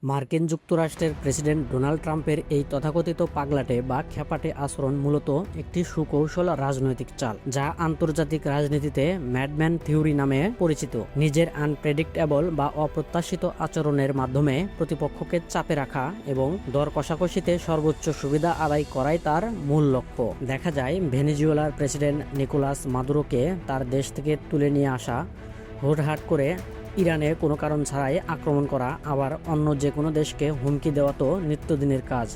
মার্কিন যুক্তরাষ্ট্রের president Donald ট্রাম্পের এই তথাকথিত পাগলাটে বা খ্যাপাটে আচরণ মূলত একটি সুকৌশল রাজনৈতিক চাল, যা আন্তর্জাতিক রাজনীতিতে ম্যাডম্যান থিওরি নামে পরিচিত। নিজের আনপ্রেডিক্টেবল বা অপ্রত্যাশিত আচরণের মাধ্যমে প্রতিপক্ষকে চাপে রাখা এবং দর কষাকষিতে সর্বোচ্চ সুবিধা আদায় করাই তার মূল লক্ষ্য। দেখা যায় ভেনেজুয়েলার প্রেসিডেন্ট নিকোলাস মাদুরোকে তার দেশ থেকে তুলে নিয়ে আসা, হুটহাট করে ইরানে কোনো কারণ ছাড়াই আক্রমণ করা, আবার অন্য যে কোনো দেশকে হুমকি দেওয়া তো নিত্যদিনের কাজ।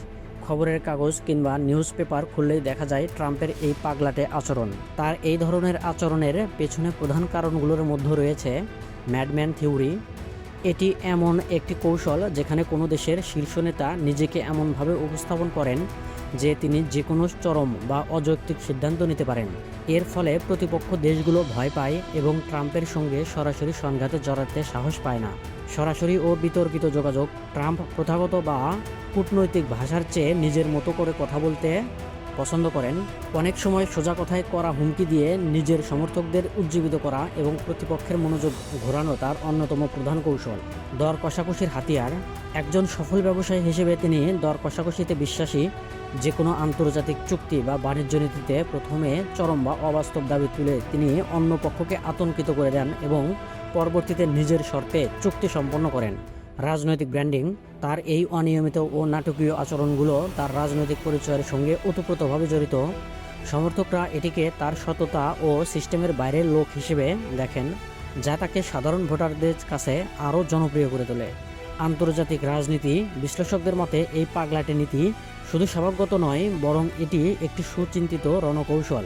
খবরের কাগজ কিংবা নিউজ পেপার খুললেই দেখা যায় ট্রাম্পের এই পাগলাটে আচরণ। তার এই ধরনের আচরণের পেছনে প্রধান কারণগুলোর মধ্যে রয়েছে ম্যাডম্যান থিওরি। এটি এমন একটি কৌশল যেখানে কোনো দেশের শীর্ষ নেতা নিজেকে এমনভাবে উপস্থাপন করেন যে তিনি যে কোনো চরম বা অযৌক্তিক সিদ্ধান্ত নিতে পারেন। এর ফলে প্রতিপক্ষ দেশগুলো ভয় পায় এবং ট্রাম্পের সঙ্গে সরাসরি সংঘাতে জড়াতে সাহস পায় না। সরাসরি ও বিতর্কিত যোগাযোগ। ট্রাম্প প্রথাগত বা কূটনৈতিক ভাষার চেয়ে নিজের মতো করে কথা বলতে পছন্দ করেন। অনেক সময় সোজা কথায় করা হুমকি দিয়ে নিজের সমর্থকদের উজ্জীবিত করা এবং প্রতিপক্ষের মনোযোগ ঘোরানো তার অন্যতম প্রধান কৌশল। দর কষাকষির হাতিয়ার। একজন সফল ব্যবসায়ী হিসেবে তিনি দর কষাকষিতে বিশ্বাসী। যে কোনো আন্তর্জাতিক চুক্তি বা বাণিজ্য নীতিতে প্রথমে চরম বা অবাস্তব দাবি তুলে তিনি অন্য পক্ষকে আতঙ্কিত করে দেন এবং পরবর্তীতে নিজের শর্তে চুক্তি সম্পন্ন করেন। রাজনৈতিক ব্র্যান্ডিং। তার এই অনিয়মিত ও নাটকীয় আচরণগুলো তার রাজনৈতিক পরিচয়ের সঙ্গে ওতপ্রোতভাবে জড়িত। সমর্থকরা এটিকে তার সততা ও সিস্টেমের বাইরের লোক হিসেবে দেখেন, যা তাকে সাধারণ ভোটারদের কাছে আরও জনপ্রিয় করে তোলে। আন্তর্জাতিক রাজনীতি বিশ্লেষকদের মতে এই পাগলাটে নীতি শুধু স্বভাবগত নয়, বরং এটি একটি সুচিন্তিত রণকৌশল,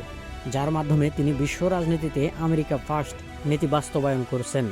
যার মাধ্যমে তিনি বিশ্ব রাজনীতিতে আমেরিকা ফার্স্ট নীতি বাস্তবায়ন করছেন।